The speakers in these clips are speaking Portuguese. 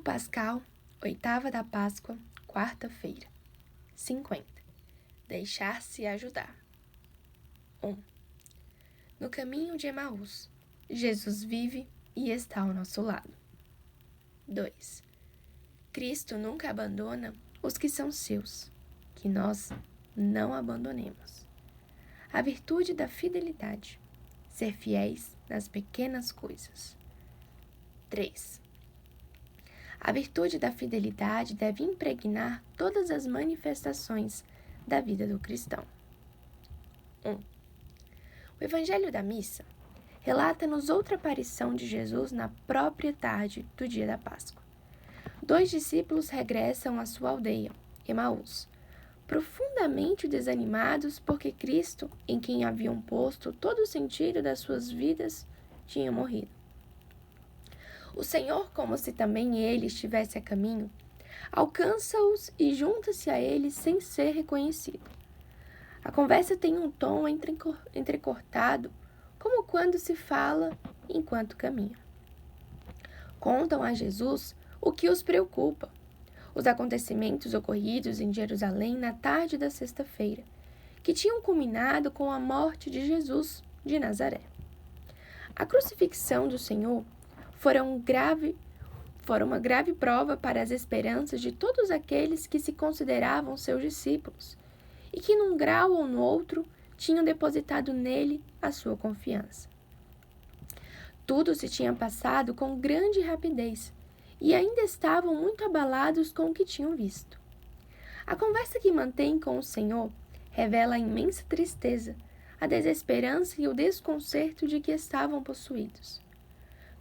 Pascal, oitava da Páscoa, quarta-feira. 50. Deixar-se ajudar. 1. No caminho de Emaús, Jesus vive e está ao nosso lado. 2. Cristo nunca abandona os que são seus, que nós não abandonemos. A virtude da fidelidade, ser fiéis nas pequenas coisas. 3. A virtude da fidelidade deve impregnar todas as manifestações da vida do cristão. 1. O Evangelho da Missa relata-nos outra aparição de Jesus na própria tarde do dia da Páscoa. 2 discípulos regressam à sua aldeia, Emaús, profundamente desanimados porque Cristo, em quem haviam posto todo o sentido das suas vidas, tinha morrido. O Senhor, como se também ele estivesse a caminho, alcança-os e junta-se a eles sem ser reconhecido. A conversa tem um tom entrecortado, como quando se fala enquanto caminha. Contam a Jesus o que os preocupa, os acontecimentos ocorridos em Jerusalém na tarde da sexta-feira, que tinham culminado com a morte de Jesus de Nazaré. A crucifixão do Senhor fora uma grave prova para as esperanças de todos aqueles que se consideravam seus discípulos e que, num grau ou no outro, tinham depositado nele a sua confiança. Tudo se tinha passado com grande rapidez e ainda estavam muito abalados com o que tinham visto. A conversa que mantêm com o Senhor revela a imensa tristeza, a desesperança e o desconcerto de que estavam possuídos.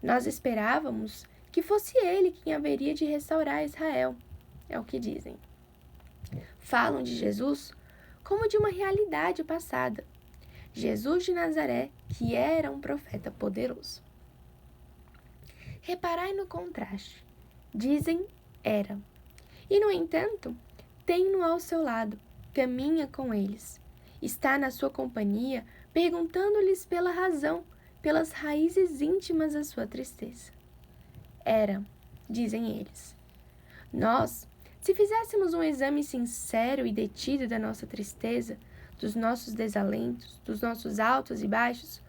Nós esperávamos que fosse ele quem haveria de restaurar Israel, é o que dizem. Falam de Jesus como de uma realidade passada, Jesus de Nazaré, que era um profeta poderoso. Reparai no contraste. Dizem era, e no entanto, tem-no ao seu lado, caminha com eles, está na sua companhia, perguntando-lhes pela razão, pelas raízes íntimas da sua tristeza. Era, dizem eles. Nós, se fizéssemos um exame sincero e detido da nossa tristeza, dos nossos desalentos, dos nossos altos e baixos,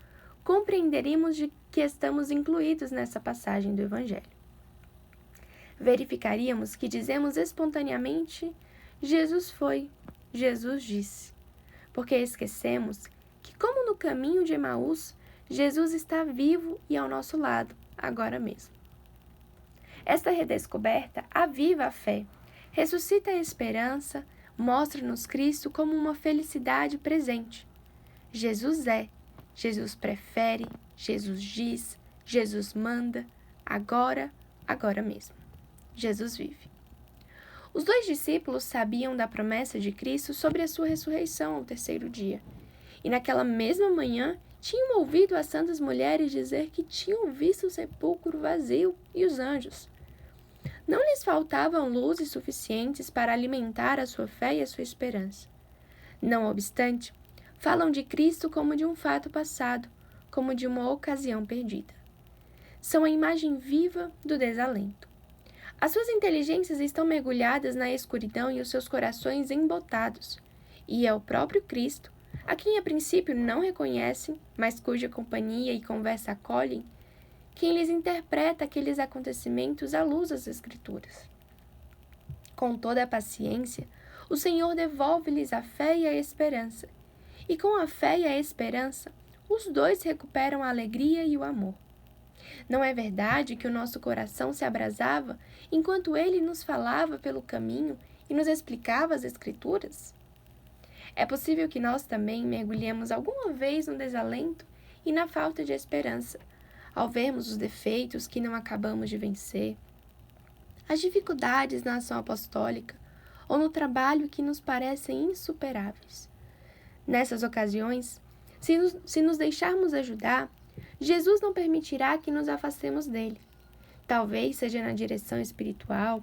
compreenderíamos de que estamos incluídos nessa passagem do Evangelho. Verificaríamos que dizemos espontaneamente, Jesus foi, Jesus disse, porque esquecemos que, como no caminho de Emaús, Jesus está vivo e ao nosso lado, agora mesmo. Esta redescoberta aviva a fé, ressuscita a esperança, mostra-nos Cristo como uma felicidade presente. Jesus é, Jesus prefere, Jesus diz, Jesus manda, agora mesmo. Jesus vive. Os 2 discípulos sabiam da promessa de Cristo sobre a sua ressurreição ao terceiro dia, e naquela mesma manhã tinham ouvido as santas mulheres dizer que tinham visto o sepulcro vazio e os anjos. Não lhes faltavam luzes suficientes para alimentar a sua fé e a sua esperança. Não obstante, falam de Cristo como de um fato passado, como de uma ocasião perdida. São a imagem viva do desalento. As suas inteligências estão mergulhadas na escuridão e os seus corações embotados, e é o próprio Cristo, a quem a princípio não reconhecem, mas cuja companhia e conversa acolhem, quem lhes interpreta aqueles acontecimentos à luz das Escrituras. Com toda a paciência, o Senhor devolve-lhes a fé e a esperança, e com a fé e a esperança, os 2 recuperam a alegria e o amor. Não é verdade que o nosso coração se abrasava enquanto ele nos falava pelo caminho e nos explicava as Escrituras? É possível que nós também mergulhemos alguma vez no desalento e na falta de esperança, ao vermos os defeitos que não acabamos de vencer, as dificuldades na ação apostólica ou no trabalho que nos parecem insuperáveis. Nessas ocasiões, se nos deixarmos ajudar, Jesus não permitirá que nos afastemos dele. Talvez seja na direção espiritual,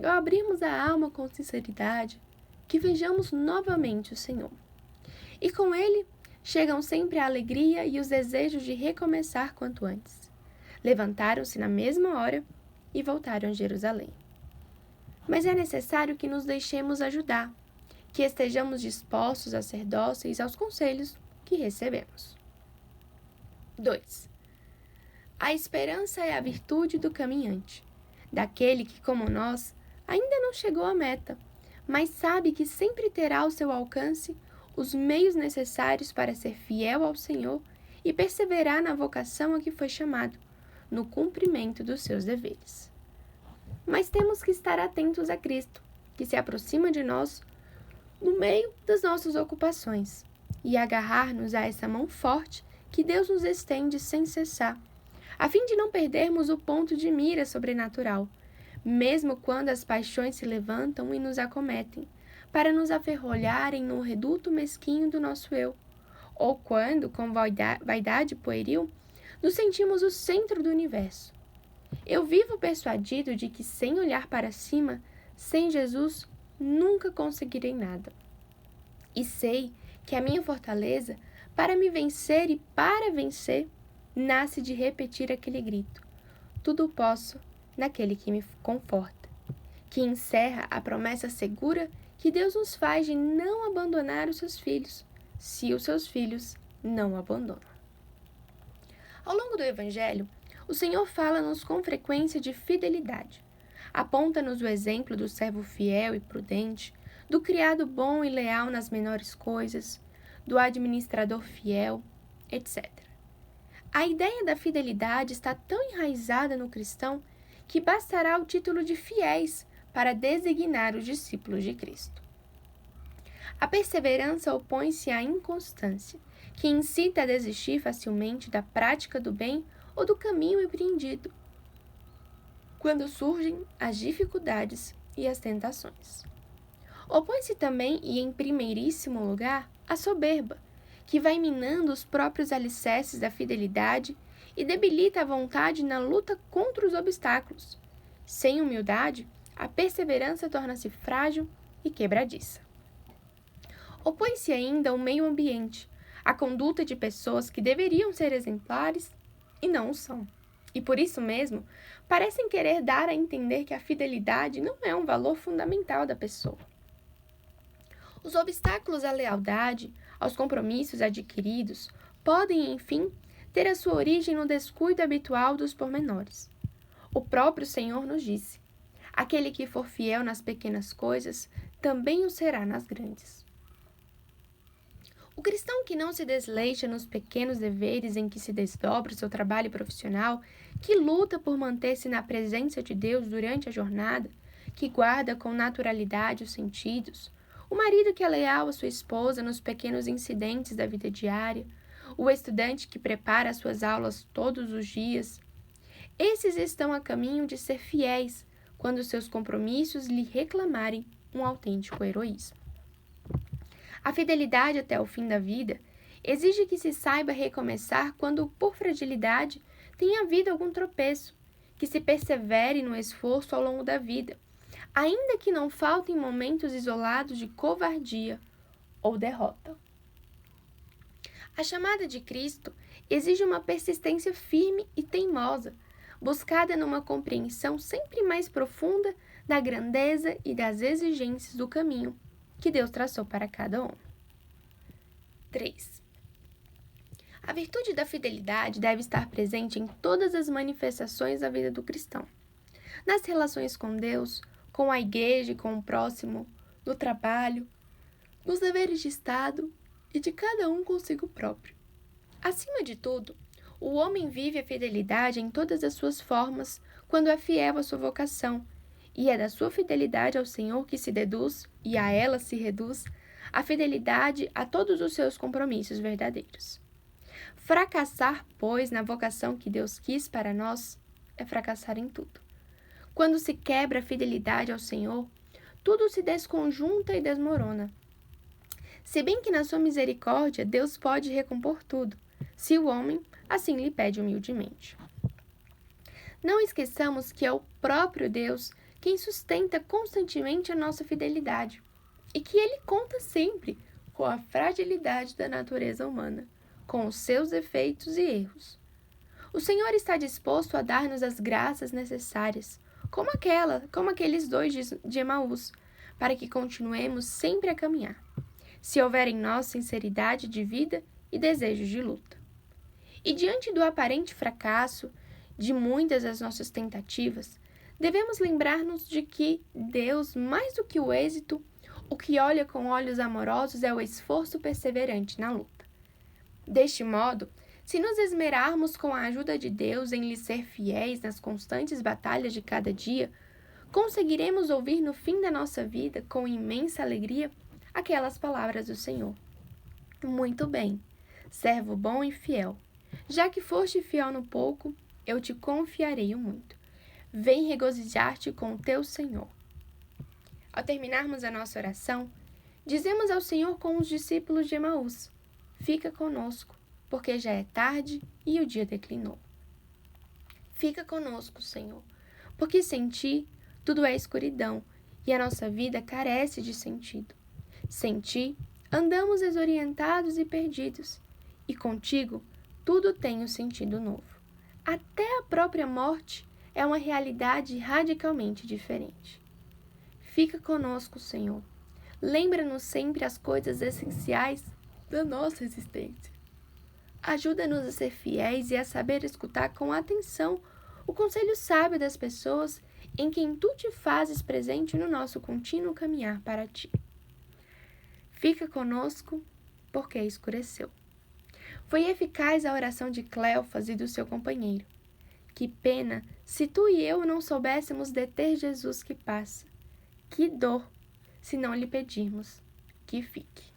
ao abrirmos a alma com sinceridade, que vejamos novamente o Senhor. E com ele, chegam sempre a alegria e os desejos de recomeçar quanto antes. Levantaram-se na mesma hora e voltaram a Jerusalém. Mas é necessário que nos deixemos ajudar, que estejamos dispostos a ser dóceis aos conselhos que recebemos. 2. A esperança é a virtude do caminhante, daquele que, como nós, ainda não chegou à meta, mas sabe que sempre terá ao seu alcance os meios necessários para ser fiel ao Senhor e perseverar na vocação a que foi chamado, no cumprimento dos seus deveres. Mas temos que estar atentos a Cristo, que se aproxima de nós no meio das nossas ocupações, e agarrar-nos a essa mão forte que Deus nos estende sem cessar, a fim de não perdermos o ponto de mira sobrenatural, mesmo quando as paixões se levantam e nos acometem, para nos aferrolharem no reduto mesquinho do nosso eu, ou quando, com vaidade pueril, nos sentimos o centro do universo. Eu vivo persuadido de que, sem olhar para cima, sem Jesus, nunca conseguirei nada. E sei que a minha fortaleza, para me vencer e para vencer, nasce de repetir aquele grito: tudo posso naquele que me conforta, que encerra a promessa segura que Deus nos faz de não abandonar os seus filhos, se os seus filhos não o abandonam. Ao longo do Evangelho, o Senhor fala-nos com frequência de fidelidade. Aponta-nos o exemplo do servo fiel e prudente, do criado bom e leal nas menores coisas, do administrador fiel, etc. A ideia da fidelidade está tão enraizada no cristão que bastará o título de fiéis para designar os discípulos de Cristo. A perseverança opõe-se à inconstância, que incita a desistir facilmente da prática do bem ou do caminho empreendido, quando surgem as dificuldades e as tentações. Opõe-se também, e em primeiríssimo lugar, a soberba, que vai minando os próprios alicerces da fidelidade e debilita a vontade na luta contra os obstáculos. Sem humildade, a perseverança torna-se frágil e quebradiça. Opõe-se ainda o meio ambiente, a conduta de pessoas que deveriam ser exemplares e não o são. E por isso mesmo, parecem querer dar a entender que a fidelidade não é um valor fundamental da pessoa. Os obstáculos à lealdade, aos compromissos adquiridos, podem, enfim, ter a sua origem no descuido habitual dos pormenores. O próprio Senhor nos disse: aquele que for fiel nas pequenas coisas, também o será nas grandes. O cristão que não se desleixa nos pequenos deveres em que se desdobra o seu trabalho profissional, que luta por manter-se na presença de Deus durante a jornada, que guarda com naturalidade os sentidos, o marido que é leal à sua esposa nos pequenos incidentes da vida diária, o estudante que prepara as suas aulas todos os dias, esses estão a caminho de ser fiéis quando seus compromissos lhe reclamarem um autêntico heroísmo. A fidelidade até o fim da vida exige que se saiba recomeçar quando, por fragilidade, tenha havido algum tropeço, que se persevere no esforço ao longo da vida, ainda que não faltem momentos isolados de covardia ou derrota. A chamada de Cristo exige uma persistência firme e teimosa, buscada numa compreensão sempre mais profunda da grandeza e das exigências do caminho que Deus traçou para cada homem. 3. A virtude da fidelidade deve estar presente em todas as manifestações da vida do cristão. Nas relações com Deus, com a igreja e com o próximo, no trabalho, nos deveres de Estado e de cada um consigo próprio. Acima de tudo, o homem vive a fidelidade em todas as suas formas quando é fiel à sua vocação, e é da sua fidelidade ao Senhor que se deduz, e a ela se reduz, a fidelidade a todos os seus compromissos verdadeiros. Fracassar, pois, na vocação que Deus quis para nós, é fracassar em tudo. Quando se quebra a fidelidade ao Senhor, tudo se desconjunta e desmorona. Se bem que na sua misericórdia Deus pode recompor tudo, se o homem assim lhe pede humildemente. Não esqueçamos que é o próprio Deus quem sustenta constantemente a nossa fidelidade e que Ele conta sempre com a fragilidade da natureza humana, com os seus defeitos e erros. O Senhor está disposto a dar-nos as graças necessárias, como aqueles dois de Emaús, para que continuemos sempre a caminhar, se houver em nós sinceridade de vida e desejos de luta. E diante do aparente fracasso de muitas das nossas tentativas, devemos lembrar-nos de que Deus, mais do que o êxito, o que olha com olhos amorosos é o esforço perseverante na luta. Deste modo, se nos esmerarmos com a ajuda de Deus em lhe ser fiéis nas constantes batalhas de cada dia, conseguiremos ouvir no fim da nossa vida, com imensa alegria, aquelas palavras do Senhor. Muito bem, servo bom e fiel. Já que foste fiel no pouco, eu te confiarei o muito. Vem regozijar-te com o teu Senhor. Ao terminarmos a nossa oração, dizemos ao Senhor com os discípulos de Emaús: fica conosco, porque já é tarde e o dia declinou. Fica conosco, Senhor, porque sem ti tudo é escuridão e a nossa vida carece de sentido. Sem ti, andamos desorientados e perdidos, e contigo tudo tem um sentido novo. Até a própria morte é uma realidade radicalmente diferente. Fica conosco, Senhor. Lembra-nos sempre as coisas essenciais da nossa existência. Ajuda-nos a ser fiéis e a saber escutar com atenção o conselho sábio das pessoas em quem tu te fazes presente no nosso contínuo caminhar para ti. Fica conosco, porque escureceu. Foi eficaz a oração de Cleofas e do seu companheiro. Que pena se tu e eu não soubéssemos deter Jesus que passa. Que dor, se não lhe pedirmos que fique.